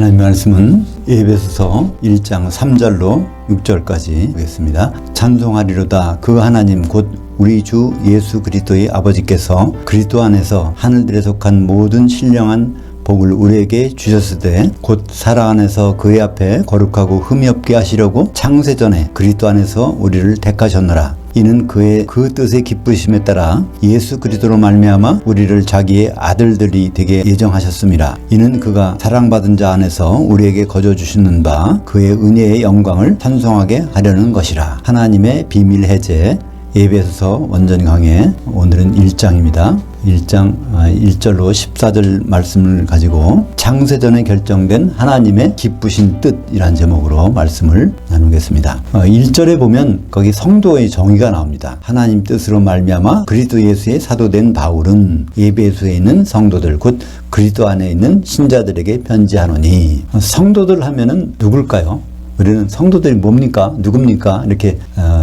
하나님의 말씀은 에베소서 1장 3절로 6절까지 보겠습니다. 찬송하리로다 그 하나님 곧 우리 주 예수 그리스도의 아버지께서 그리스도 안에서 하늘들에 속한 모든 신령한 복을 우리에게 주셨으되 곧 사랑 안에서 그의 앞에 거룩하고 흠이 없게 하시려고 창세전에 그리스도 안에서 우리를 택하셨노라. 이는 그의 그 뜻의 기쁘심에 따라 예수 그리스도로 말미암아 우리를 자기의 아들들이 되게 예정하셨음이라. 이는 그가 사랑받은 자 안에서 우리에게 거저 주시는 바 그의 은혜의 영광을 찬송하게 하려는 것이라. 하나님의 비밀 해제 에베소서 원전 강해 오늘은 1장입니다. 1장 1절로 14절 말씀을 가지고 창세전에 결정된 하나님의 기쁘신 뜻이란 제목으로 말씀을 나누겠습니다. 1절에 보면 거기 성도의 정의가 나옵니다. 하나님 뜻으로 말미암아 그리스도 예수의 사도된 바울은 에베소에 있는 성도들 곧 그리스도 안에 있는 신자들에게 편지하노니. 성도들 하면은 누굴까요? 우리는 성도들이 뭡니까? 누굽니까? 이렇게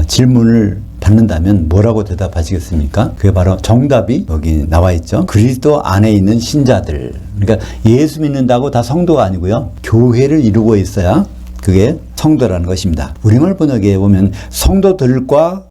질문을 받는다면 뭐라고 대답하시겠습니까? 그게 바로 정답이 여기 나와 있죠. 그리스도 안에 있는 신자들. 그러니까 예수 믿는다고 다 성도가 아니고요. 교회를 이루고 있어야 그게 성도라는 것입니다. 우리말 번역에 보면 성도들과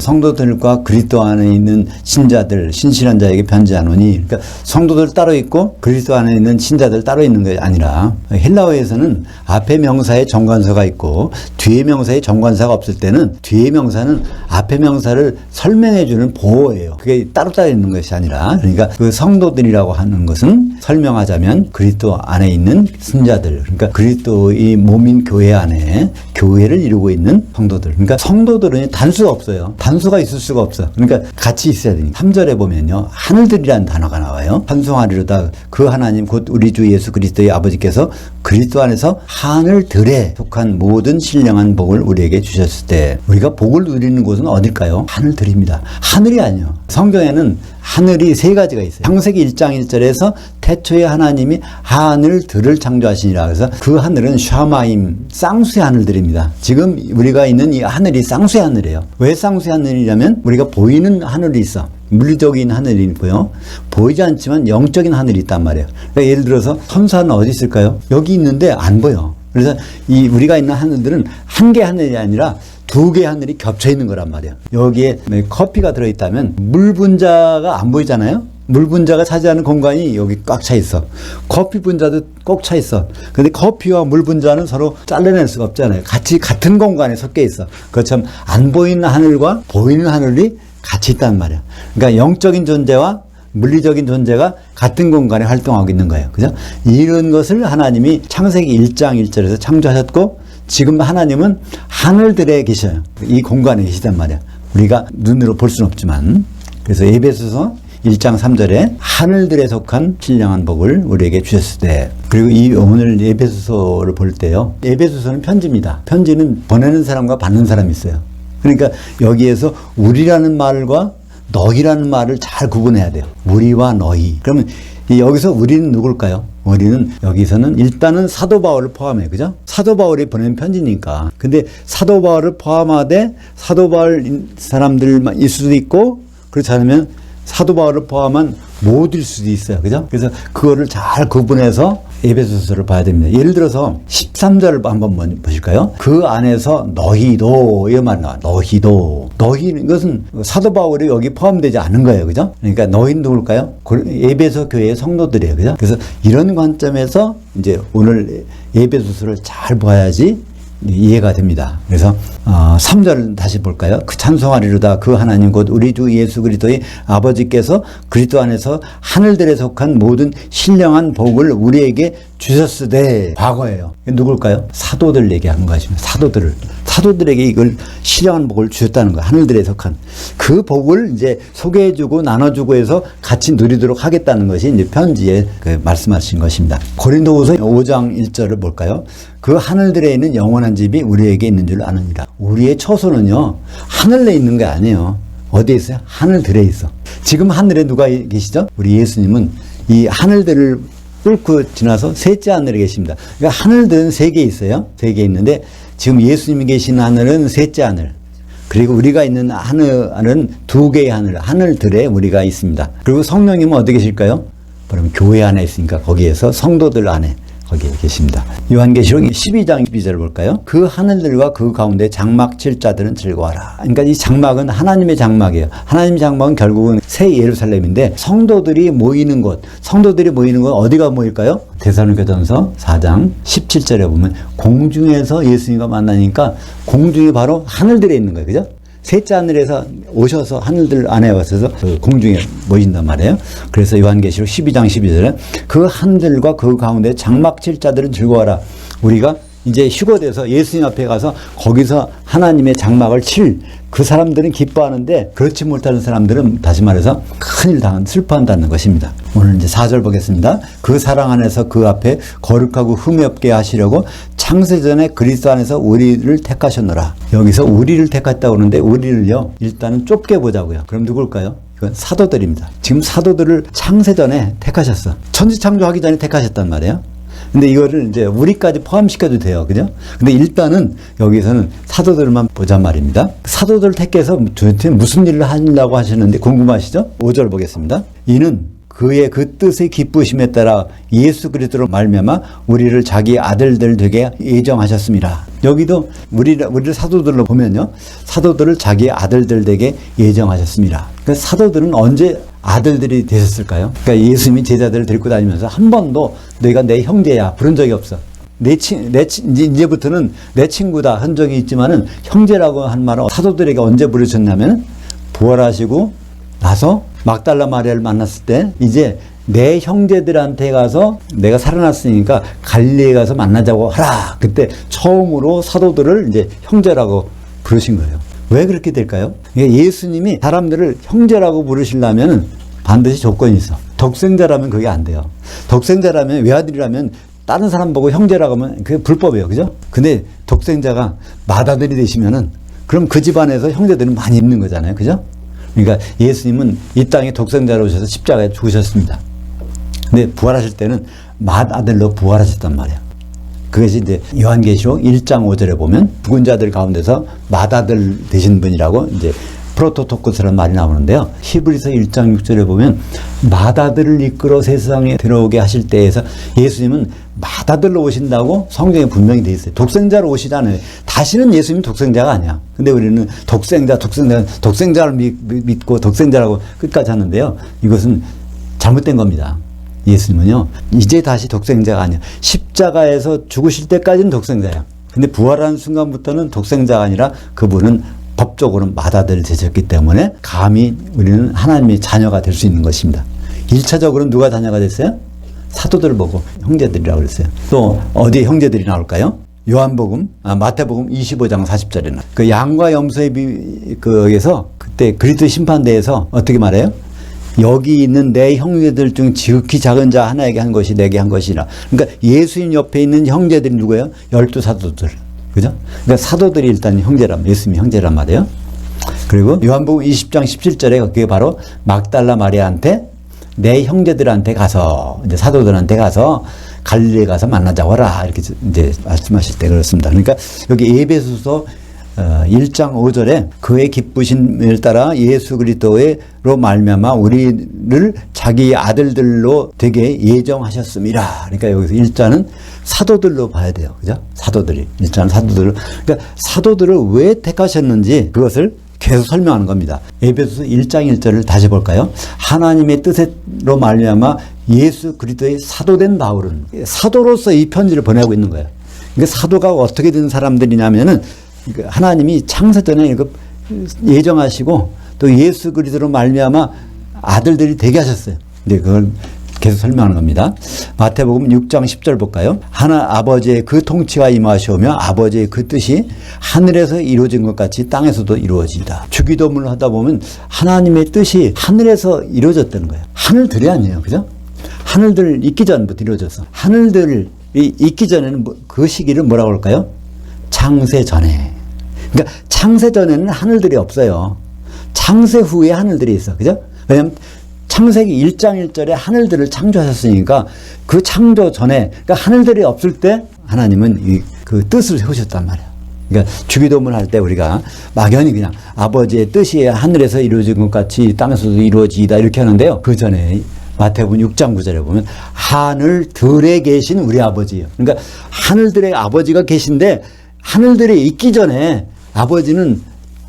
그리스도 안에 있는 신자들, 신실한 자에게 편지하노니. 그러니까 성도들 따로 있고 그리스도 안에 있는 신자들 따로 있는 게 아니라 헬라어에서는 앞에 명사에 정관사가 있고 뒤에 명사에 정관사가 없을 때는 뒤에 명사는 앞에 명사를 설명해 주는 보호예요. 그게 따로 있는 것이 아니라, 그러니까 그 성도들이라고 하는 것은 설명하자면 그리스도 안에 있는 신자들, 그러니까 그리스도의 몸인 교회 안에 교회를 이루고 있는 성도들. 그러니까 성도들은 단수가 없어요. 단수가 있을 수가 없어. 그러니까 같이 있어야 되니까. 3절에 보면요, 하늘들이라는 단어가 나와요. 찬송하리로다 그 하나님 곧 우리 주 예수 그리스도의 아버지께서 그리스도 안에서 하늘들에 속한 모든 신령한 복을 우리에게 주셨을 때, 우리가 복을 누리는 곳은 어딜까요? 하늘들입니다. 하늘이 아니요. 성경에는 하늘이 세 가지가 있어요. 창세기 1장 1절에서 태초에 하나님이 하늘들을 창조하시니라. 그래서 그 하늘은 샤마임, 쌍수의 하늘들입니다. 지금 우리가 있는 이 하늘이 쌍수의 하늘이에요. 왜 쌍수의 하늘이냐면 우리가 보이는 하늘이 있어. 물리적인 하늘이 있고요. 보이지 않지만 영적인 하늘이 있단 말이에요. 그러니까 예를 들어서 선사는 어디 있을까요? 여기 있는데 안 보여. 그래서 이 우리가 있는 하늘들은 한 개 하늘이 아니라 두 개의 하늘이 겹쳐 있는 거란 말이에요. 여기에 커피가 들어있다면 물 분자가 안 보이잖아요. 물 분자가 차지하는 공간이 여기 꽉 차 있어. 커피 분자도 꼭 차 있어. 근데 커피와 물 분자는 서로 잘라낼 수가 없잖아요. 같이 같은 공간에 섞여 있어. 그것처럼 안 보이는 하늘과 보이는 하늘이 같이 있단 말이야. 그러니까 영적인 존재와 물리적인 존재가 같은 공간에 활동하고 있는 거예요. 그죠? 이런 것을 하나님이 창세기 1장 1절에서 창조하셨고, 지금 하나님은 하늘들에 계셔요. 이 공간에 계시단 말이야. 우리가 눈으로 볼 수는 없지만. 그래서 에베소서 1장 3절에 하늘들에 속한 신령한 복을 우리에게 주셨을 때, 그리고 이 오늘 에베소서를 볼 때요, 에베소서는 편지입니다. 편지는 보내는 사람과 받는 사람이 있어요. 그러니까 여기에서 우리라는 말과 너희라는 말을 잘 구분해야 돼요. 우리와 너희. 그러면 여기서 우리는 누굴까요? 우리는 여기서는 일단은 사도 바울을 포함해요. 그죠? 사도 바울이 보낸 편지니까. 근데 사도 바울을 포함하되 사도 바울 사람들만 있을 수도 있고, 그렇지 않으면 사도 바울을 포함한 모두일 수도 있어요. 그죠? 그래서 그거를 잘 구분해서 에베소서를 봐야 됩니다. 예를 들어서 13절을 한번 보실까요? 그 안에서 너희도, 이 말 나와. 너희도. 너희는 이것은 사도 바울이 여기 포함되지 않은 거예요. 그죠? 그러니까 너희는 누굴까요? 에베소 교회의 성도들이에요. 그죠? 그래서 이런 관점에서 이제 오늘 에베소서를 잘 봐야지 이해가 됩니다. 그래서 3절 다시 볼까요? 그 찬송하리로다 그 하나님 곧 우리 주 예수 그리스도의 아버지께서 그리스도 안에서 하늘들에 속한 모든 신령한 복을 우리에게 주셨으되. 과거예요. 누굴까요? 사도들 얘기하는 것입니다. 사도들에게 이걸 신령한 복을 주셨다는 거예요. 하늘들에 속한 그 복을 이제 소개해주고 나눠주고 해서 같이 누리도록 하겠다는 것이 이제 편지에 말씀하신 것입니다. 고린도후서 5장 1절을 볼까요? 그 하늘들에 있는 영원한 집이 우리에게 있는 줄 아느니라. 우리의 처소는요, 하늘에 있는 게 아니에요. 어디에 있어요? 하늘들에 있어. 지금 하늘에 누가 계시죠? 우리 예수님은 이 하늘들을 뚫고 지나서 셋째 하늘에 계십니다. 그러니까 하늘들은 세 개 있어요. 세 개 있는데 지금 예수님이 계신 하늘은 셋째 하늘. 그리고 우리가 있는 하늘은 두 개의 하늘들에 우리가 있습니다. 그리고 성령님은 어디 계실까요? 그러면 교회 안에 있으니까 거기에서 성도들 안에 거기에 계십니다. 요한계시록 12장 12절 볼까요? 그 하늘들과 그 가운데 장막 칠 자들은 즐거워하라. 그러니까 이 장막은 하나님의 장막이에요. 하나님의 장막은 결국은 새 예루살렘인데 성도들이 모이는 곳 어디가 모일까요? 데살로니가전서 4장 17절에 보면 공중에서 예수님과 만나니까 공중이 바로 하늘들에 있는 거예요. 그죠? 셋째 하늘에서 오셔서 하늘들 안에 와서 그 공중에 모인단 말이에요. 그래서 요한계시록 12장 12절에 그 하늘과 그 가운데 장막 칠 자들은 즐거워하라. 우리가 이제 휴거돼서 예수님 앞에 가서 거기서 하나님의 장막을 칠 그 사람들은 기뻐하는데 그렇지 못하는 사람들은 다시 말해서 큰일 슬퍼한다는 것입니다. 오늘 이제 4절 보겠습니다. 그 사랑 안에서 그 앞에 거룩하고 흠이 없게 하시려고 창세전에 그리스도 안에서 우리를 택하셨노라. 여기서 우리를 택했다고 그러는데 우리를요 일단은 좁게 보자고요. 그럼 누굴까요? 이건 사도들입니다. 지금 사도들을 창세전에 택하셨어. 천지창조하기 전에 택하셨단 말이에요. 근데 이거를 이제 우리까지 포함시켜도 돼요. 그죠? 근데 일단은 여기서는 사도들만 보잔 말입니다. 사도들 택해서 도대체 무슨 일을 하려고 하시는데 궁금하시죠? 5절 보겠습니다. 이는 그의 그 뜻의 기쁘심에 따라 예수 그리스도로 말미암아 우리를 자기 아들들 되게 예정하셨습니다. 여기도 우리를 사도들로 보면요. 사도들을 자기 아들들 되게 예정하셨습니다. 그러니까 사도들은 언제 아들들이 되셨을까요? 그러니까 예수님이 제자들을 데리고 다니면서 한 번도 너희가 내 형제야 부른 적이 없어. 이제부터는 내 친구다 한 적이 있지만은 형제라고 한 말은 사도들에게 언제 부르셨냐면 부활하시고 나서 막달라 마리아를 만났을 때 이제 내 형제들한테 가서 내가 살아났으니까 갈릴리에 가서 만나자고 하라. 그때 처음으로 사도들을 이제 형제라고 부르신 거예요. 왜 그렇게 될까요? 예수님이 사람들을 형제라고 부르시려면 반드시 조건이 있어. 독생자라면 그게 안 돼요. 독생자라면 외아들이라면 다른 사람 보고 형제라고 하면 그게 불법이에요. 그죠? 근데 독생자가 맏아들이 되시면은 그럼 그 집안에서 형제들은 많이 있는 거잖아요. 그죠? 그러니까 예수님은 이 땅에 독생자로 오셔서 십자가에 죽으셨습니다. 근데 부활하실 때는 맏아들로 부활하셨단 말이에요. 그것이 이제 요한계시록 1장 5절에 보면 죽은 자들 가운데서 맏아들 되신 분이라고 이제 프로토토코스라는 말이 나오는데요. 히브리서 1장 6절에 보면 맏아들을 이끌어 세상에 들어오게 하실 때에서 예수님은 맏아들로 오신다고 성경에 분명히 되어 있어요. 독생자로 오시지 않아요. 다시는 예수님은 독생자가 아니야. 근데 우리는 독생자를 믿고 독생자라고 끝까지 하는데요. 이것은 잘못된 겁니다. 예수님은요, 이제 다시 독생자가 아니야. 십자가에서 죽으실 때까지는 독생자야. 근데 부활하는 순간부터는 독생자가 아니라 그분은 법적으로는 맏아들 되셨기 때문에 감히 우리는 하나님의 자녀가 될 수 있는 것입니다. 1차적으로는 누가 자녀가 됐어요? 사도들을 보고 형제들이라고 그랬어요. 또 어디에 형제들이 나올까요? 마태복음 25장 40절에는 그 양과 염소의 거기에서 그때 그리스도 심판대에서 어떻게 말해요? 여기 있는 내 형제들 중 지극히 작은 자 하나에게 한 것이 내게 한 것이라. 그러니까 예수님 옆에 있는 형제들이 누구예요? 12사도들. 그죠? 그러니까 사도들이 일단 예수님이 형제란 말이에요. 그리고 요한복음 20장 17절에 그게 바로 막달라 마리아한테 내 형제들한테 가서 이제 사도들한테 가서 갈릴리에 가서 만나자고 하라 이렇게 이제 말씀하실 때 그렇습니다. 그러니까 여기 에베소서 1장 5절에 그의 기쁘심을 따라 예수 그리스도로 말미암아 우리를 자기 아들들로 되게 예정하셨습니다. 그러니까 여기서 일자는 사도들로 봐야 돼요. 그죠? 일자는 사도들을. 그러니까 사도들을 왜 택하셨는지 그것을 계속 설명하는 겁니다. 에베소서 1장 1절을 다시 볼까요? 하나님의 뜻으로 말미암아 예수 그리스도의 사도된 바울은 사도로서 이 편지를 보내고 있는 거예요. 그러니까 사도가 어떻게 된 사람들이냐면은 하나님이 창세전에 예정하시고 또 예수 그리스도로 말미암아 아들들이 되게 하셨어요. 근데 그걸 계속 설명하는 겁니다. 마태복음 6장 10절 볼까요? 아버지의 그 통치가 임하시오며 아버지의 그 뜻이 하늘에서 이루어진 것 같이 땅에서도 이루어지다. 주기도문을 하다 보면 하나님의 뜻이 하늘에서 이루어졌다는 거예요. 하늘들이 아니에요. 그죠? 하늘들 있기 전부터 이루어졌어. 하늘들이 있기 전에는 그 시기를 뭐라고 할까요? 창세 전에. 그러니까 창세 전에는 하늘들이 없어요. 창세 후에 하늘들이 있어. 그죠? 왜냐면 창세기 1장 1절에 하늘들을 창조하셨으니까 그 창조 전에, 그러니까 하늘들이 없을 때 하나님은 그 뜻을 세우셨단 말이에요. 그러니까 주기도문 할 때 우리가 막연히 그냥 아버지의 뜻이 하늘에서 이루어진 것 같이 땅에서도 이루어지다 이렇게 하는데요. 그 전에 마태복음 6장 9절에 보면 하늘들에 계신 우리 아버지예요. 그러니까 하늘들의 아버지가 계신데 하늘들에 있기 전에 아버지는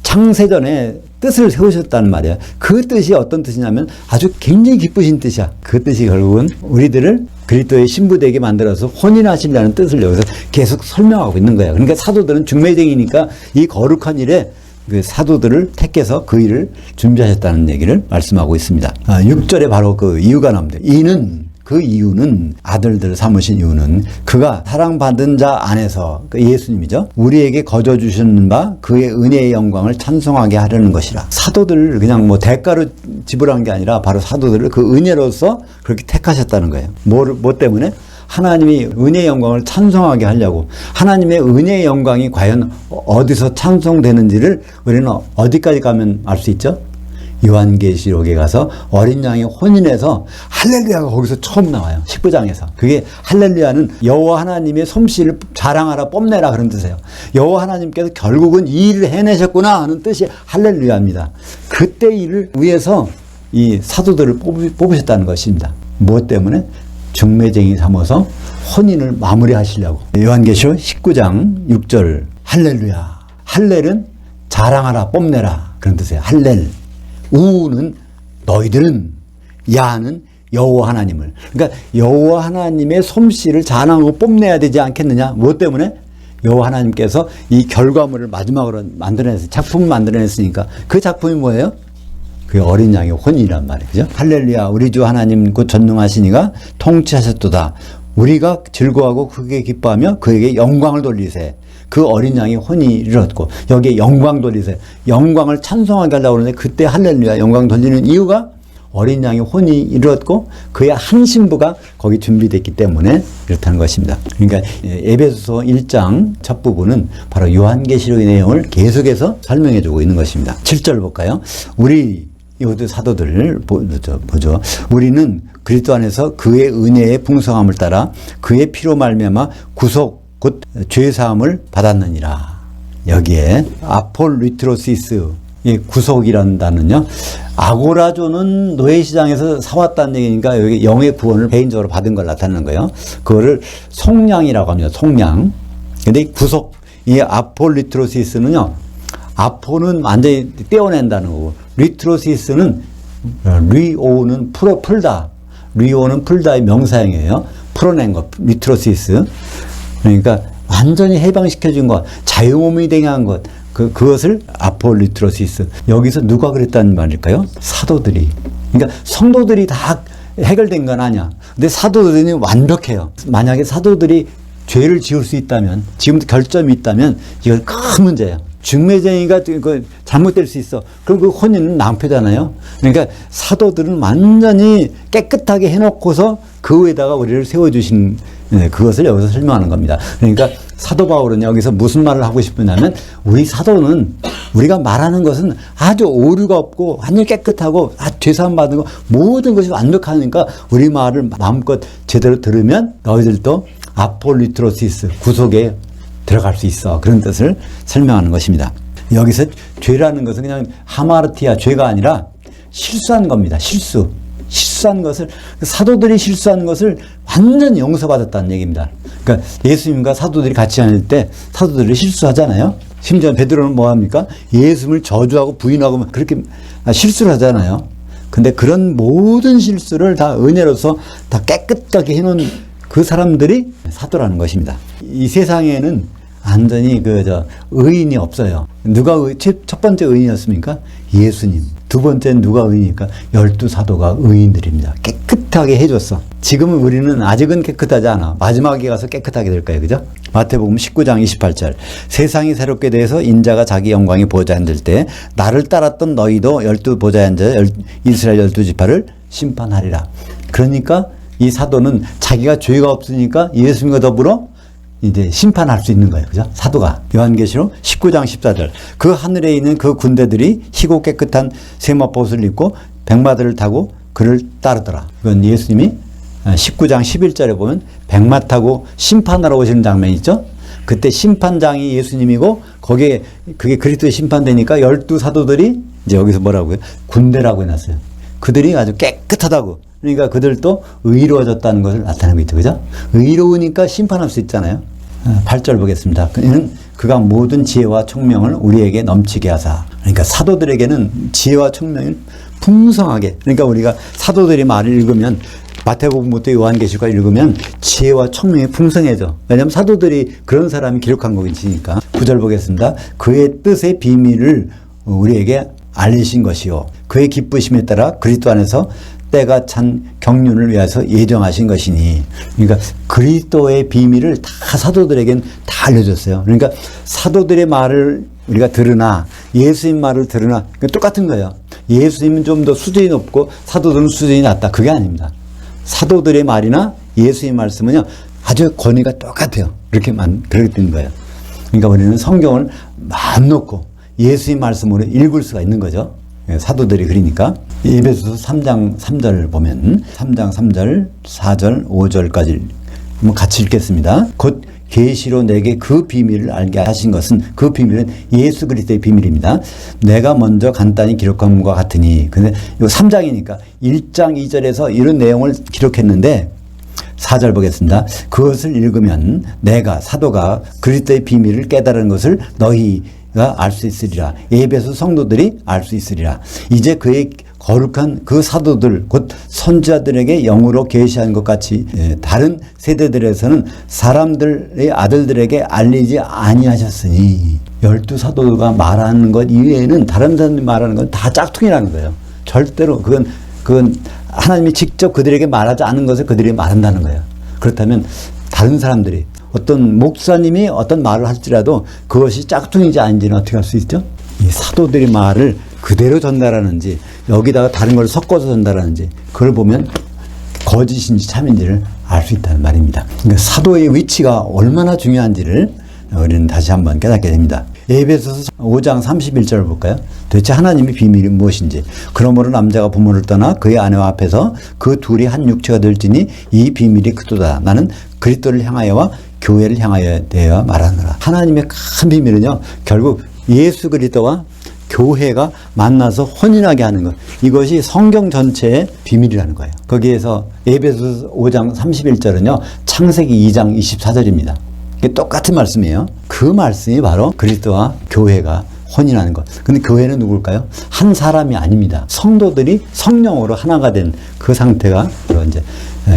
창세전에 뜻을 세우셨다는 말이야. 그 뜻이 어떤 뜻이냐면 아주 굉장히 기쁘신 뜻이야. 그 뜻이 결국은 우리들을 그리스도의 신부되게 만들어서 혼인하시려는 뜻을 여기서 계속 설명하고 있는 거야. 그러니까 사도들은 중매쟁이니까 이 거룩한 일에 그 사도들을 택해서 그 일을 준비하셨다는 얘기를 말씀하고 있습니다. 6절에 바로 그 이유가 나옵니다. 그 이유는 아들들을 삼으신 이유는 그가 사랑받은 자 안에서 그 예수님이죠. 우리에게 거저 주시는 바 그의 은혜의 영광을 찬송하게 하려는 것이라. 사도들을 그냥 뭐 대가로 지불한 게 아니라 바로 사도들을 그 은혜로서 그렇게 택하셨다는 거예요. 뭐 때문에? 하나님이 은혜의 영광을 찬송하게 하려고. 하나님의 은혜의 영광이 과연 어디서 찬송되는지를 우리는 어디까지 가면 알 수 있죠? 요한계시록에 가서 어린 양의 혼인에서 할렐루야가 거기서 처음 나와요. 19장에서. 그게 할렐루야는 여호와 하나님의 솜씨를 자랑하라 뽐내라 그런 뜻이에요. 여호와 하나님께서 결국은 이 일을 해내셨구나 하는 뜻이 할렐루야입니다. 그때 일을 위해서 이 사도들을 뽑으셨다는 것입니다. 무엇 때문에? 중매쟁이 삼아서 혼인을 마무리하시려고. 요한계시록 19장 6절 할렐루야. 할렐은 자랑하라 뽐내라 그런 뜻이에요. 할렐. 우는 너희들은, 야는 여호와 하나님을. 그러니까 여호와 하나님의 솜씨를 자랑하고 뽐내야 되지 않겠느냐. 무엇 때문에? 여호와 하나님께서 이 결과물을 마지막으로 만들어냈어요. 작품을 만들어냈으니까. 그 작품이 뭐예요? 그 어린 양의 혼이란 말이에요. 그죠? 할렐루야. 우리 주 하나님 곧 전능하시니가 통치하셨도다. 우리가 즐거워하고 크게 기뻐하며 그에게 영광을 돌리세. 그 어린 양이 혼인을 얻고 여기에 영광 돌리세요. 영광을 찬송하게 하려고 그러는데 그때 할렐루야 영광 돌리는 이유가 어린 양이 혼인을 얻고 그의 한 신부가 거기 준비됐기 때문에 그렇다는 것입니다. 그러니까 에베소서 1장 첫 부분은 바로 요한계시록의 내용을 계속해서 설명해 주고 있는 것입니다. 7절 볼까요? 우리 이것도 사도들을 보죠. 우리는 그리스도 안에서 그의 은혜의 풍성함을 따라 그의 피로 말미암아 구속 곧 죄사함을 받았느니라. 여기에 아폴리트로시스 이 구속이라는 단어는요. 아고라조는 노예시장에서 사왔다는 얘기니까 여기 영의 구원을 개인적으로 받은 걸 나타내는 거예요. 그거를 속량이라고 합니다. 속량. 근데 이 구속, 이 아폴리트로시스는요. 아포는 완전히 떼어낸다는 거고 리트로시스는 리오는 풀다. 리오는 풀다의 명사형이에요. 풀어낸 것. 리트로시스. 그러니까 완전히 해방시켜준 것, 자유몸이 되게 한 것, 그것을 아폴리트로시스. 여기서 누가 그랬다는 말일까요? 사도들이. 그러니까 성도들이 다 해결된 건 아니야. 근데 사도들이 완벽해요. 만약에 사도들이 죄를 지을 수 있다면, 지금도 결점이 있다면 이건 큰 문제예요. 중매쟁이가 잘못될 수 있어. 그럼 그 혼인은 낭패잖아요. 그러니까 사도들은 완전히 깨끗하게 해놓고서 그 위에다가 우리를 세워주신 그것을 여기서 설명하는 겁니다. 그러니까 사도 바울은 여기서 무슨 말을 하고 싶으냐면 우리 사도는 우리가 말하는 것은 아주 오류가 없고 완전히 깨끗하고 죄사함 받은 거 모든 것이 완벽하니까 우리 말을 마음껏 제대로 들으면 너희들도 아폴리트로시스 구속에 들어갈 수 있어. 그런 뜻을 설명하는 것입니다. 여기서 죄라는 것은 그냥 하마르티아 죄가 아니라 실수한 겁니다. 실수한 것을 사도들이 실수한 것을 완전히 용서받았다는 얘기입니다. 그러니까 예수님과 사도들이 같이 다닐 때 사도들이 실수하잖아요. 심지어 베드로는 뭐 합니까? 예수님을 저주하고 부인하고 그렇게 실수를 하잖아요. 근데 그런 모든 실수를 다 은혜로서 다 깨끗하게 해놓은 그 사람들이 사도라는 것입니다. 이 세상에는 완전히 의인이 없어요. 누가 첫 번째 의인이었습니까? 예수님. 두 번째는 누가 의인입니까? 12사도가 의인들입니다. 깨끗하게 해줬어. 지금은 우리는 아직은 깨끗하지 않아. 마지막에 가서 깨끗하게 될 거예요. 그죠? 마태복음 19장 28절. 세상이 새롭게 돼서 인자가 자기 영광의 보좌에 앉을 때 나를 따랐던 너희도 12 보좌에 앉아 이스라엘 12지파를 심판하리라. 그러니까 이 사도는 자기가 죄가 없으니까 예수님과 더불어 이제 심판할 수 있는 거예요. 그죠? 사도가. 요한계시록 19장 14절. 그 하늘에 있는 그 군대들이 희고 깨끗한 세마포옷을 입고 백마들을 타고 그를 따르더라. 이건 예수님이 19장 11절에 보면 백마 타고 심판하러 오시는 장면이 있죠? 그때 심판장이 예수님이고 거기에 그게 그리스도의 심판되니까 12사도들이 이제 여기서 뭐라고요? 군대라고 해놨어요. 그들이 아주 깨끗하다고. 그러니까 그들도 의로워졌다는 것을 나타내고 있죠. 그죠? 의로우니까 심판할 수 있잖아요. 8절 보겠습니다. 그는 그가 모든 지혜와 총명을 우리에게 넘치게 하사. 그러니까 사도들에게는 지혜와 총명이 풍성하게. 그러니까 우리가 사도들이 말을 읽으면 마태복음부터 요한계시록 읽으면 지혜와 총명이 풍성해져. 왜냐하면 사도들이 그런 사람이 기록한 것이니까. 9절 보겠습니다. 그의 뜻의 비밀을 우리에게 알리신 것이요. 그의 기쁘심에 따라 그리스도 안에서 때가 찬 경륜을 위해서 예정하신 것이니. 그러니까 그리스도의 비밀을 다 사도들에겐 다 알려줬어요. 그러니까 사도들의 말을 우리가 들으나 예수님 말을 들으나 똑같은 거예요. 예수님은 좀 더 수준이 높고 사도들은 수준이 낮다. 그게 아닙니다. 사도들의 말이나 예수의 말씀은요 아주 권위가 똑같아요. 그렇게 되는 거예요. 그러니까 우리는 성경을 마음 놓고 예수의 말씀으로 읽을 수가 있는 거죠. 사도들이 그러니까 에베소서 3장 3절 보면 3장 3절 4절 5절까지 한번 같이 읽겠습니다. 곧 계시로 내게 그 비밀을 알게 하신 것은 그 비밀은 예수 그리스도의 비밀입니다. 내가 먼저 간단히 기록한 것과 같으니. 근데 이거 3장이니까 1장 2절에서 이런 내용을 기록했는데 4절 보겠습니다. 그것을 읽으면 내가 사도가 그리스도의 비밀을 깨달은 것을 너희가 알 수 있으리라. 에베소 성도들이 알 수 있으리라. 이제 그의 거룩한 그 사도들 곧 선지자들에게 영으로 계시한 것 같이 다른 세대들에서는 사람들의 아들들에게 알리지 아니하셨으니 12사도가 말하는 것 이외에는 다른 사람들이 말하는 건 다 짝퉁이라는 거예요. 절대로 그건 하나님이 직접 그들에게 말하지 않은 것을 그들이 말한다는 거예요. 그렇다면 다른 사람들이 어떤 목사님이 어떤 말을 할지라도 그것이 짝퉁인지 아닌지는 어떻게 할 수 있죠? 이 사도들의 말을 그대로 전달하는지 여기다가 다른 걸 섞어서 전달하는지 그걸 보면 거짓인지 참인지를 알 수 있다는 말입니다. 그러니까 사도의 위치가 얼마나 중요한지를 우리는 다시 한번 깨닫게 됩니다. 에베소서 5장 31절을 볼까요? 도대체 하나님의 비밀이 무엇인지. 그러므로 남자가 부모를 떠나 그의 아내와 앞에서 그 둘이 한 육체가 될지니 이 비밀이 그도다. 나는 그리스도를 향하여와 교회를 향하여 되어 말하노라. 하나님의 큰 비밀은요 결국 예수 그리스도와 교회가 만나서 혼인하게 하는 것. 이것이 성경 전체의 비밀이라는 거예요. 거기에서 에베소서 5장 31절은요 창세기 2장 24절입니다. 이게 똑같은 말씀이에요. 그 말씀이 바로 그리스도와 교회가 혼인하는 것. 근데 교회는 누굴까요? 한 사람이 아닙니다. 성도들이 성령으로 하나가 된 그 상태가 바로 이제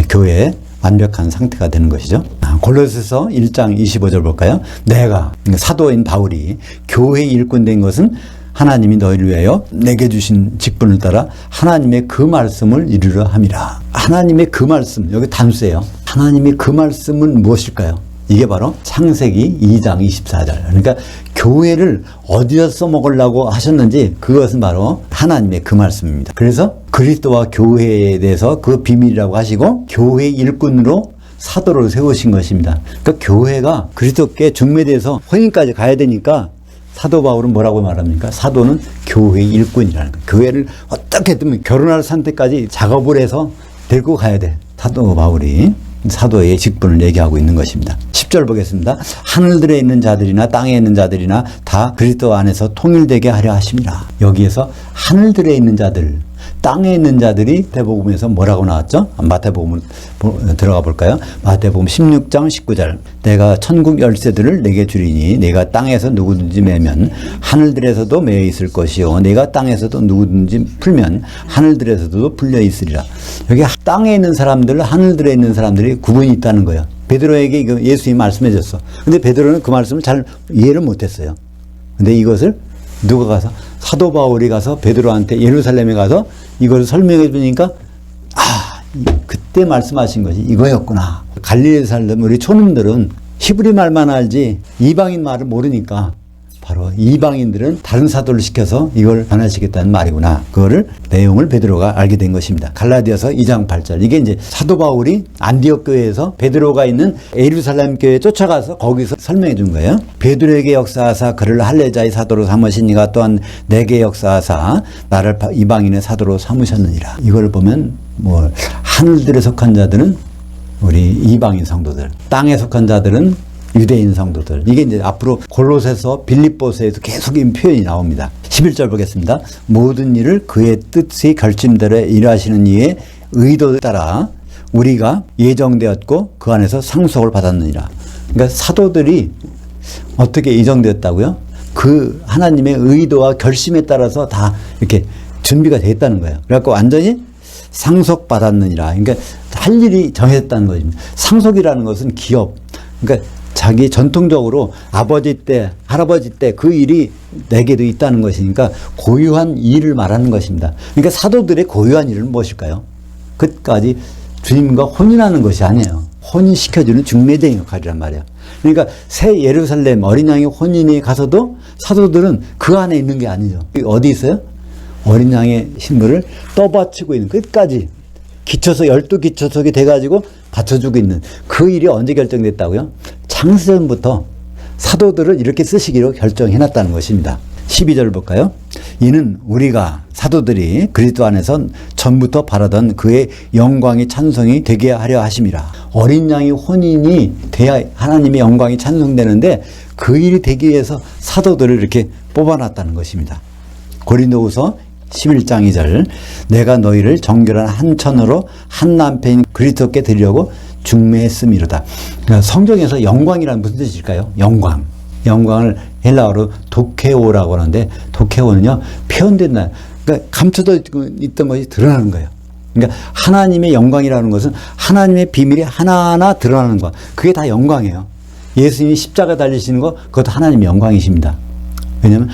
교회의 완벽한 상태가 되는 것이죠. 골로새서 1장 25절 볼까요? 내가 사도인 바울이 교회의 일꾼 된 것은 하나님이 너희를 위하여 내게 주신 직분을 따라 하나님의 그 말씀을 이루려 함이라. 하나님의 그 말씀, 여기 단수예요. 하나님의 그 말씀은 무엇일까요? 이게 바로 창세기 2장 24절. 그러니까 교회를 어디서 써먹으려고 하셨는지 그것은 바로 하나님의 그 말씀입니다. 그래서 그리스도와 교회에 대해서 그 비밀이라고 하시고 교회 일꾼으로 사도를 세우신 것입니다. 그러니까 교회가 그리스도께 중매돼서 혼인까지 가야 되니까 사도 바울은 뭐라고 말합니까? 사도는 교회 일꾼이라는 거예요. 교회를 어떻게든 결혼할 상태까지 작업을 해서 데리고 가야 돼. 사도 바울이 사도의 직분을 얘기하고 있는 것입니다. 10절 보겠습니다. 하늘들에 있는 자들이나 땅에 있는 자들이나 다 그리스도 안에서 통일되게 하려 하심이라. 여기에서 하늘들에 있는 자들, 땅에 있는 자들이 마태복음에서 뭐라고 나왔죠? 마태복음 들어가 볼까요? 마태복음 16장 19절. 내가 천국 열쇠들을 내게 주리니 내가 땅에서 누구든지 매면 하늘들에서도 매여 있을 것이요 내가 땅에서도 누구든지 풀면 하늘들에서도 풀려 있으리라. 여기 땅에 있는 사람들, 하늘들에 있는 사람들이 구분이 있다는 거예요. 베드로에게 이거 예수님이 말씀해 줬어. 근데 베드로는 그 말씀을 잘 이해를 못했어요. 근데 이것을 누가 가서 사도 바울이 가서 베드로한테 예루살렘에 가서 이걸 설명해 주니까 그때 말씀하신 것이 이거였구나. 갈릴리에 살던 우리 초놈들은 히브리 말만 알지 이방인 말을 모르니까 바로 이방인들은 다른 사도를 시켜서 이걸 전하시겠다는 말이구나. 그거를 내용을 베드로가 알게 된 것입니다. 갈라디아서 2장 8절. 이게 이제 사도 바울이 안디옥 교회에서 베드로가 있는 예루살렘 교회에 쫓아가서 거기서 설명해 준 거예요. 베드로에게 역사하사 그를 할례자의 사도로 삼으시니가 또한 내게 역사하사 나를 이방인의 사도로 삼으셨느니라. 이걸 보면 뭐 하늘들에 속한 자들은 우리 이방인 성도들, 땅에 속한 자들은 유대인 성도들. 이게 이제 앞으로 골로새서 빌립보서에도 계속 이 표현이 나옵니다. 11절 보겠습니다. 모든 일을 그의 뜻의 결심대로 일하시는 이에 의도에 따라 우리가 예정되었고 그 안에서 상속을 받았느니라. 그러니까 사도들이 어떻게 예정되었다고요? 그 하나님의 의도와 결심에 따라서 다 이렇게 준비가 되어 있다는 거예요. 그래갖고 완전히 상속받았느니라. 그러니까 할 일이 정해졌다는 것입니다. 상속이라는 것은 기업. 그러니까 자기 전통적으로 아버지 때, 할아버지 때 그 일이 내게도 있다는 것이니까 고유한 일을 말하는 것입니다. 그러니까 사도들의 고유한 일은 무엇일까요? 끝까지 주님과 혼인하는 것이 아니에요. 혼인시켜주는 중매쟁이 역할이란 말이에요. 그러니까 새 예루살렘 어린 양의 혼인에 가서도 사도들은 그 안에 있는 게 아니죠. 어디 있어요? 어린 양의 신부를 떠받치고 있는, 끝까지 기초석 12기초석이 돼가지고 받쳐주고 있는 그 일이 언제 결정됐다고요? 창세전부터 사도들을 이렇게 쓰시기로 결정해놨다는 것입니다. 12절 볼까요? 이는 우리가 사도들이 그리스도 안에서 전부터 바라던 그의 영광이 찬송이 되게 하려 하심이라. 어린 양의 혼인이 돼야 하나님의 영광이 찬송되는데 그 일이 되기 위해서 사도들을 이렇게 뽑아놨다는 것입니다. 고린도후서 11장 2절 내가 너희를 정결한 한 천으로 한 남편인 그리스도께 드리려고 중매했음이로다. 그러니까 성경에서 영광이란 무슨 뜻일까요? 영광. 영광을 헬라어로 도케오라고 하는데 도케오는요 표현된다. 그러니까 감춰져 있던 것이 드러나는 거예요. 그러니까 하나님의 영광이라는 것은 하나님의 비밀이 하나하나 드러나는 것. 그게 다 영광이에요. 예수님이 십자가 달리시는 거 그것도 하나님의 영광이십니다. 왜냐하면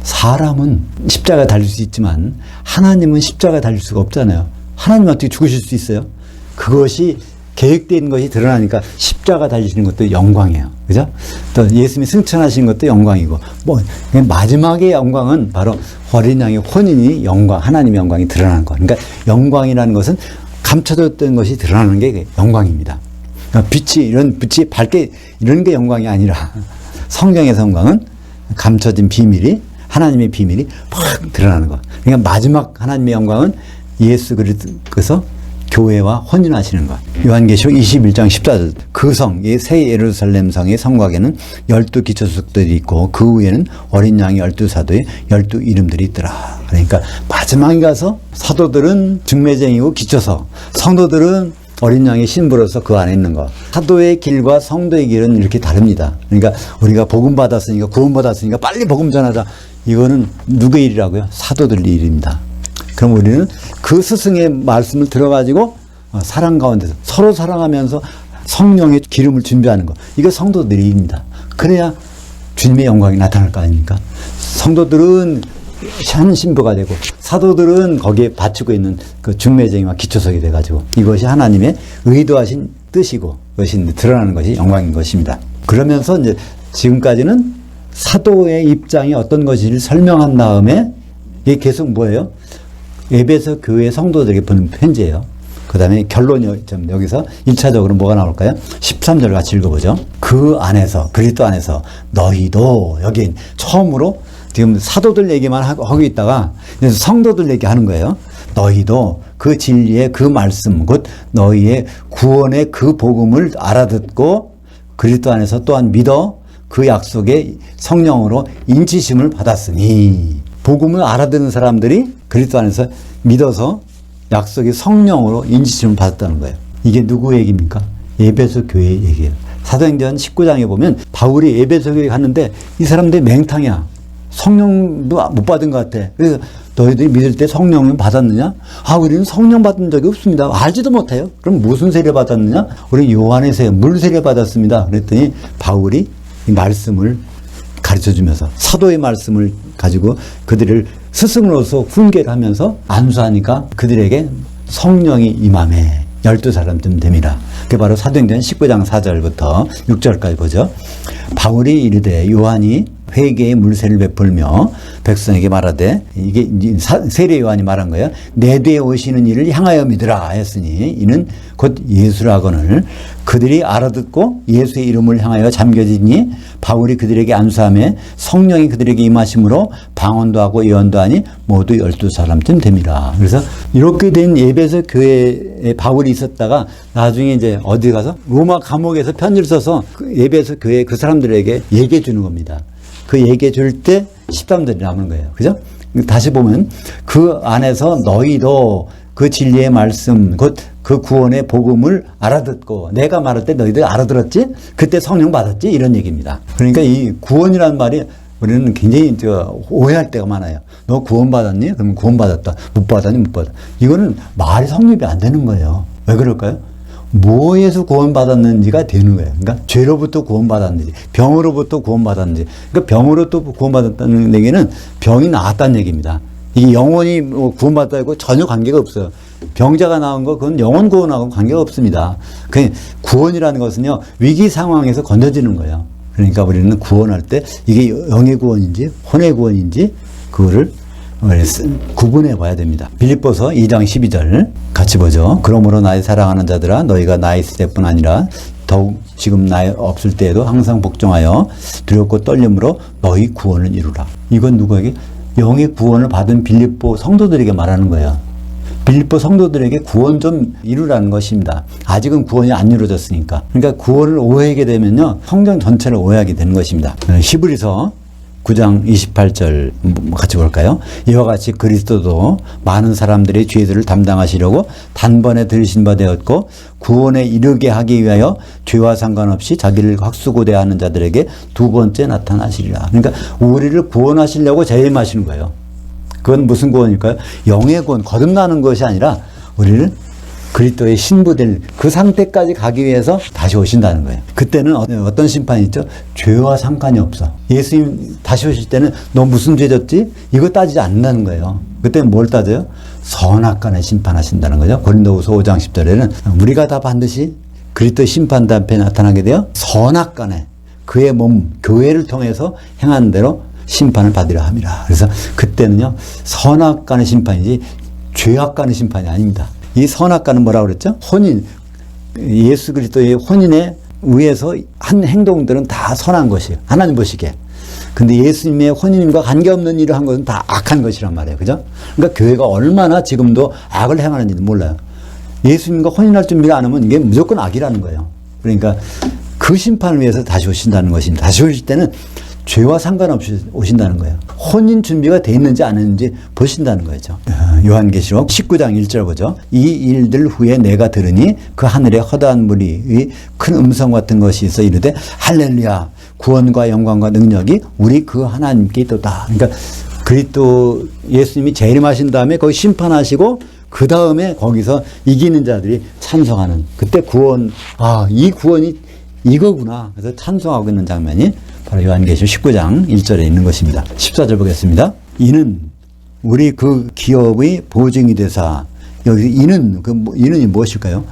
사람은 십자가 달릴 수 있지만 하나님은 십자가 달릴 수가 없잖아요. 하나님은 어떻게 죽으실 수 있어요? 그것이 계획된 것이 드러나니까 십자가 달리시는 것도 영광이에요. 그죠? 또 예수님이 승천하신 것도 영광이고, 뭐, 마지막의 영광은 바로 어린 양의 혼인이 영광, 하나님의 영광이 드러나는 것. 그러니까 영광이라는 것은 감춰졌던 것이 드러나는 게 영광입니다. 그러니까 빛이 밝게, 이런 게 영광이 아니라 성경의 영광은 감춰진 비밀이, 하나님의 비밀이 팍 드러나는 것. 그러니까 마지막 하나님의 영광은 예수 그리스도께서 교회와 혼인하시는 것. 요한계시록 21장 14절 그 성, 새 예루살렘 성의 성곽에는 12기초석들이 있고 그 위에는 어린 양의 12사도의 12이름들이 있더라. 그러니까 마지막에 가서 사도들은 중매쟁이고 기초석, 성도들은 어린 양의 신부로서 그 안에 있는 것. 사도의 길과 성도의 길은 이렇게 다릅니다. 그러니까 우리가 복음 받았으니까, 구원 받았으니까 빨리 복음 전하자. 이거는 누구의 일이라고요? 사도들 일입니다. 그럼 우리는 그 스승의 말씀을 들어가지고 사랑 가운데서 서로 사랑하면서 성령의 기름을 준비하는 것. 이게 성도들의 일입니다. 그래야 주님의 영광이 나타날 거 아닙니까? 성도들은 한 신부가 되고 사도들은 거기에 바치고 있는 그 중매쟁이와 기초석이 돼가지고 이것이 하나님의 의도하신 뜻이고 그것이 드러나는 것이 영광인 것입니다. 그러면서 이제 지금까지는 사도의 입장이 어떤 것인지를 설명한 다음에 이게 계속 뭐예요? 에베소 교회 성도들에게 보낸 편지예요. 그 다음에 결론이 여기서 1차적으로 뭐가 나올까요? 13절 같이 읽어보죠. 그 안에서, 그리스도 안에서 너희도, 여기 처음으로 지금 사도들 얘기만 하고 있다가 성도들 얘기하는 거예요. 너희도 그 진리의 그 말씀, 곧 너희의 구원의 그 복음을 알아듣고 그리스도 안에서 또한 믿어 그 약속의 성령으로 인치심을 받았으니, 복음을 알아듣는 사람들이 그리스도 안에서 믿어서 약속의 성령으로 인치심을 받았다는 거예요. 이게 누구 얘기입니까? 에베소 교회 얘기예요. 사도행전 19장에 보면 바울이 에베소 교회에 갔는데 이 사람들이 맹탕이야. 성령도 못 받은 것 같아. 그래서 너희들이 믿을 때 성령을 받았느냐? 아, 우리는 성령 받은 적이 없습니다. 알지도 못해요. 그럼 무슨 세례 받았느냐? 우리 요한의 세례, 물 세례 받았습니다. 그랬더니 바울이 이 말씀을 가르쳐주면서 사도의 말씀을 가지고 그들을 스승으로서 훈계를 하면서 안수하니까 그들에게 성령이 임함에 12사람쯤 됩니다. 그게 바로 사도행전 19장 4절부터 6절까지 보죠. 바울이 이르되 요한이 회개의 물세를 베풀며 백성에게 말하되, 이게 세례 요한이 말한 거예요. 내 뒤에 오시는 이를 향하여 믿으라 했으니 이는 곧 예수라거늘 그들이 알아듣고 예수의 이름을 향하여 잠겨지니 바울이 그들에게 안수하며 성령이 그들에게 임하심으로 방언도 하고 예언도 하니 모두 12사람쯤 됩니다. 그래서 이렇게 된 에베소 교회에 바울이 있었다가 나중에 이제 어디 가서 로마 감옥에서 편지를 써서 그 에베소 교회 그 사람들에게 얘기해 주는 겁니다. 그 얘기해 줄 때 13절이 남은 거예요. 그죠? 다시 보면 그 안에서 너희도 그 진리의 말씀, 곧 그 구원의 복음을 알아듣고 내가 말할 때 너희들 알아들었지? 그때 성령 받았지? 이런 얘기입니다. 그러니까 이 구원이라는 말이 우리는 굉장히 오해할 때가 많아요. 너 구원받았니? 그러면 구원받았다. 못 받았니? 못 받았다. 이거는 말이 성립이 안 되는 거예요. 왜 그럴까요? 뭐에서 구원받았는지가 되는 거예요. 그러니까 죄로부터 구원받았는지, 병으로부터 구원받았는지. 그러니까 병으로부터 구원받았다는 얘기는 병이 나았다는 얘기입니다. 이게 영원히 구원받았다고 전혀 관계가 없어요. 병자가 나온 거 그건 영원 구원하고 관계가 없습니다. 그 구원이라는 것은요, 위기 상황에서 건져지는 거예요. 그러니까 우리는 구원할 때 이게 영의 구원인지 혼의 구원인지 그거를 구분해 봐야 됩니다. 빌립보서 2장 12절 같이 보죠. 그러므로 나의 사랑하는 자들아 너희가 나에 있을 때뿐 아니라 더욱 지금 나에 없을 때에도 항상 복종하여 두렵고 떨림으로 너희 구원을 이루라. 이건 누구에게? 영의 구원을 받은 빌립보 성도들에게 말하는 거예요. 빌립보 성도들에게 구원 좀 이루라는 것입니다. 아직은 구원이 안 이루어졌으니까. 그러니까 구원을 오해하게 되면요, 성경 전체를 오해하게 되는 것입니다. 히브리서 9장 28절 같이 볼까요? 이와 같이 그리스도도 많은 사람들의 죄들을 담당하시려고 단번에 들으신 바 되었고 구원에 이르게 하기 위하여 죄와 상관없이 자기를 확수고대하는 자들에게 두 번째 나타나시리라. 그러니까 우리를 구원하시려고 재림하시는 거예요. 그건 무슨 구원일까요? 영의 구원, 거듭나는 것이 아니라 우리를 그리스도의 신부될 그 상태까지 가기 위해서 다시 오신다는 거예요. 그때는 어떤 심판이 있죠? 죄와 상관이 없어. 예수님 다시 오실 때는 너 무슨 죄 졌지? 이거 따지지 않는다는 거예요. 그때는 뭘 따져요? 선악간에 심판하신다는 거죠. 고린도후서 5장 10절에는 우리가 다 반드시 그리스도의 심판대 앞에 나타나게 되어 선악간에 그의 몸, 교회를 통해서 행한 대로 심판을 받으려 함이라. 그래서 그때는요, 선악간의 심판이지 죄악간의 심판이 아닙니다. 이 선악간은 뭐라고 그랬죠? 혼인, 예수 그리스도의 혼인에 의해서 한 행동들은 다 선한 것이에요. 하나님 보시기에. 근데 예수님의 혼인과 관계없는 일을 한 것은 다 악한 것이란 말이에요. 그죠? 그러니까 교회가 얼마나 지금도 악을 행하는지 몰라요. 예수님과 혼인할 준비가 안 하면 이게 무조건 악이라는 거예요. 그러니까 그 심판을 위해서 다시 오신다는 것입니다. 다시 오실 때는 죄와 상관없이 오신다는 거예요. 혼인 준비가 돼 있는지 안 했는지 보신다는 거죠. 요한계시록 19장 1절 보죠. 이 일들 후에 내가 들으니 그 하늘에 허다한 무리의 큰 음성 같은 것이 있어 이르되 할렐루야 구원과 영광과 능력이 우리 그 하나님께 있도다. 그러니까 그리스도 예수님이 재림하신 다음에 거기 심판하시고 그 다음에 거기서 이기는 자들이 찬송하는 그때 구원, 이 구원이 이거구나. 그래서 찬송하고 있는 장면이 바로 요한계시록 19장 1절에 있는 것입니다. 14절 보겠습니다. 이는 우리 그 기업의 보증이 되사, 여기 이는, 이는이 무엇일까요?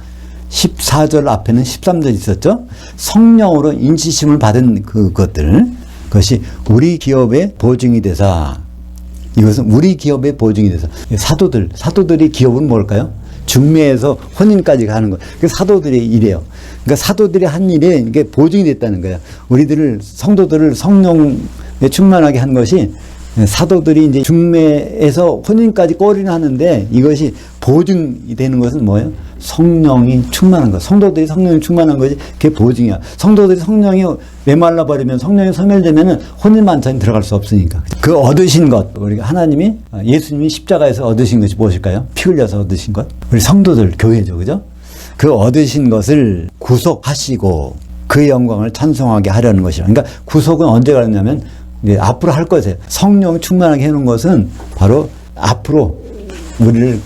14절 앞에는 13절 있었죠? 성령으로 인치심을 받은 그것이 우리 기업의 보증이 되사, 이것은 우리 기업의 보증이 되사, 사도들이 기업은 뭘까요? 중매에서 혼인까지 가는 거. 그 사도들의 일이에요. 그러니까 사도들이 한 일에 이게 보증이 됐다는 거예요. 성도들을 성령에 충만하게 한 것이 사도들이 이제 중매에서 혼인까지 꼬리는 하는데 이것이 보증이 되는 것은 뭐예요? 성령이 충만한 것. 성도들이 성령이 충만한 것이 그게 보증이야. 성도들이 성령이 메말라 버리면 성령이 소멸되면은 혼인 만찬이 들어갈 수 없으니까. 그 얻으신 것, 우리가 하나님이 예수님이 십자가에서 얻으신 것이 무엇일까요? 피 흘려서 얻으신 것. 우리 성도들 교회죠, 그죠? 그 얻으신 것을 구속하시고 그의 영광을 찬송하게 하려는 것이죠. 그러니까 구속은 언제 가느냐면 앞으로 할 것이에요. 성령 충만하게 해놓은 것은 바로 앞으로 우리를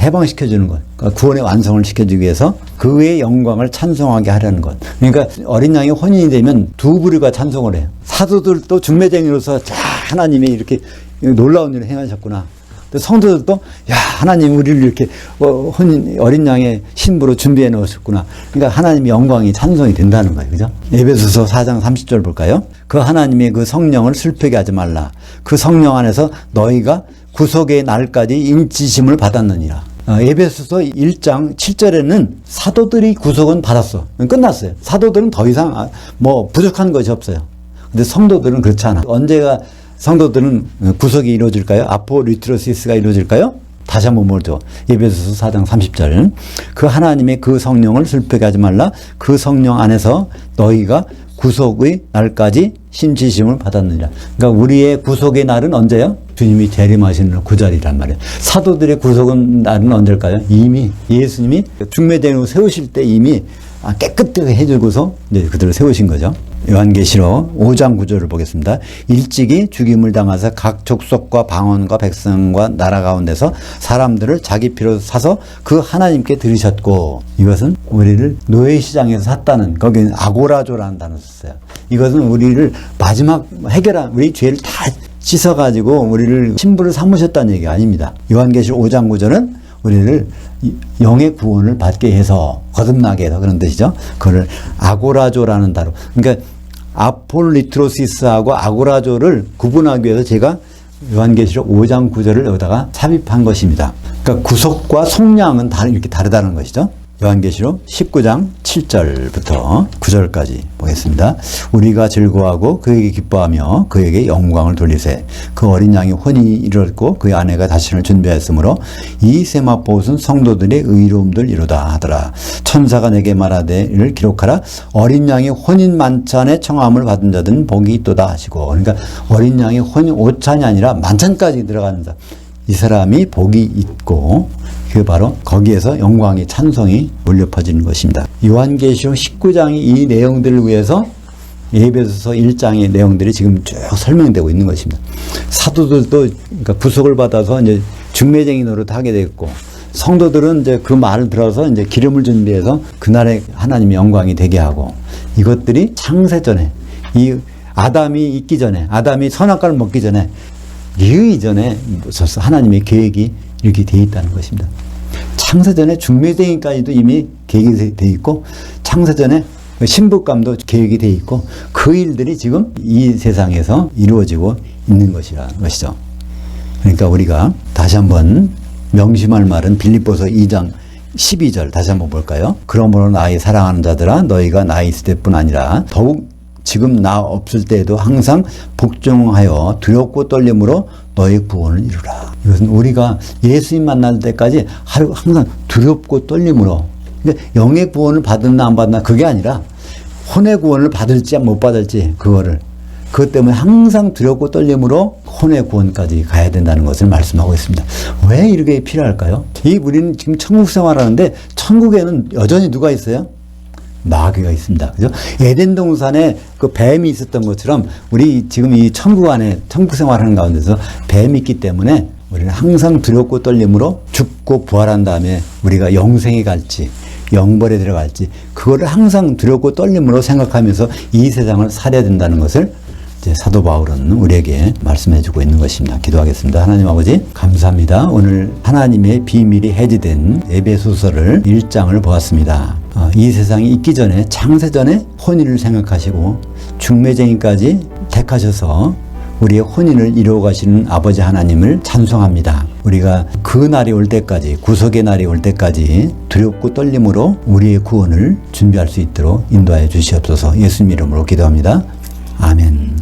해방시켜주는 것. 그러니까 구원의 완성을 시켜주기 위해서 그의 영광을 찬송하게 하려는 것. 그러니까 어린 양이 혼인이 되면 두 부류가 찬송을 해요. 사도들도 중매쟁이로서 하나님이 이렇게 놀라운 일을 행하셨구나. 성도들도 하나님 우리를 이렇게 어린 양의 신부로 준비해 놓으셨구나. 그러니까 하나님의 영광이 찬송이 된다는 거예요. 그죠? 에베소서 4장 30절 볼까요? 그 하나님의 그 성령을 슬프게 하지 말라. 그 성령 안에서 너희가 구속의 날까지 인치심을 받았느니라. 에베소서 1장 7절에는 사도들이 구속은 받았어. 끝났어요. 사도들은 더 이상 부족한 것이 없어요. 근데 성도들은 그렇지 않아. 언제가 성도들은 구속이 이루어질까요? 아포리트로시스가 이루어질까요? 다시 한번 보죠. 에베소서 4장 30절. 그 하나님의 그 성령을 슬프게 하지 말라. 그 성령 안에서 너희가 구속의 날까지 신치심을 받았느니라. 그러니까 우리의 구속의 날은 언제요? 주님이 재림하시는 그 자리란 말이에요. 사도들의 구속은 날은 언제일까요? 이미 예수님이 중매쟁이로 세우실 때 이미 깨끗하게 해주고서 이제 그들을 세우신 거죠. 요한계시록 5장 9절을 보겠습니다. 일찍이 죽임을 당하사 각 족속과 방언과 백성과 나라 가운데서 사람들을 자기 피로 사서 그 하나님께 들으셨고, 이것은 우리를 노예시장에서 샀다는, 거기는 아고라조라는 단어 썼어요. 이것은 우리를 마지막 해결한, 우리 죄를 다 씻어가지고 우리를 신부를 삼으셨다는 얘기가 아닙니다. 요한계시록 5장 9절은 우리를 영의 구원을 받게 해서, 거듭나게 해서 그런 뜻이죠. 그걸 아고라조라는 단어. 그러니까 아폴리트로시스하고 아고라조를 구분하기 위해서 제가 요한계시록 5장 9절을 여기다가 삽입한 것입니다. 그러니까 구속과 속량은 이렇게 다르다는 것이죠. 요한계시록 19장 7절부터 9절까지 보겠습니다. 우리가 즐거워하고 그에게 기뻐하며 그에게 영광을 돌리세. 그 어린 양이 혼이 이르렀고 그의 아내가 자신을 준비하였으므로 이 세마포옷은 성도들의 의로움들 이로다 하더라. 천사가 내게 말하되 이를 기록하라. 어린 양이 혼인 만찬의 청함을 받은 자들은 복이 있도다 하시고. 그러니까 어린 양이 혼인 오찬이 아니라 만찬까지 들어가는 사람, 이 사람이 복이 있고, 그 바로 거기에서 영광이, 찬송이 울려 퍼지는 것입니다. 요한계시록 19장이 이 내용들을 위해서 에베소서 1장의 내용들이 지금 쭉 설명되고 있는 것입니다. 사도들도 그러니까 구속을 받아서 이제 중매쟁이 노릇 하게 됐고, 성도들은 이제 그 말을 들어서 이제 기름을 준비해서 그날에 하나님의 영광이 되게 하고, 이것들이 창세전에, 이 아담이 있기 전에, 아담이 선악과를 먹기 전에, 그 이전에 하나님의 계획이 이렇게 되어 있다는 것입니다. 창세전에 중매쟁이까지도 이미 계획이 되어 있고, 창세전에 신부감도 계획이 되어 있고, 그 일들이 지금 이 세상에서 이루어지고 있는 것이라는 것이죠. 그러니까 우리가 다시 한번 명심할 말은 빌립보서 2장 12절 다시 한번 볼까요? 그러므로 나의 사랑하는 자들아, 너희가 나 있을 때뿐 아니라 더욱 지금 나 없을 때에도 항상 복종하여 두렵고 떨림으로 너의 구원을 이루라. 이것은 우리가 예수님 만날 때까지 항상 두렵고 떨림으로, 그러니까 영의 구원을 받았나 안 받나 그게 아니라 혼의 구원을 받을지 못 받을지 그것 때문에 항상 두렵고 떨림으로 혼의 구원까지 가야 된다는 것을 말씀하고 있습니다. 왜 이렇게 필요할까요? 우리는 지금 천국 생활하는데 천국에는 여전히 누가 있어요? 마귀가 있습니다. 그죠? 에덴 동산에 그 뱀이 있었던 것처럼 우리 지금 이 천국 안에 천국 생활하는 가운데서 뱀이 있기 때문에 우리는 항상 두렵고 떨림으로 죽고 부활한 다음에 우리가 영생에 갈지 영벌에 들어갈지 그거를 항상 두렵고 떨림으로 생각하면서 이 세상을 살아야 된다는 것을 이제 사도 바울은 우리에게 말씀해 주고 있는 것입니다. 기도하겠습니다. 하나님 아버지 감사합니다. 오늘 하나님의 비밀이 해지된 에베소서를 1장을 보았습니다. 이 세상이 있기 전에 창세전에 혼인을 생각하시고 중매쟁이까지 택하셔서 우리의 혼인을 이루어 가시는 아버지 하나님을 찬송합니다. 우리가 그 날이 올 때까지, 구속의 날이 올 때까지 두렵고 떨림으로 우리의 구원을 준비할 수 있도록 인도하여 주시옵소서. 예수님 이름으로 기도합니다. 아멘.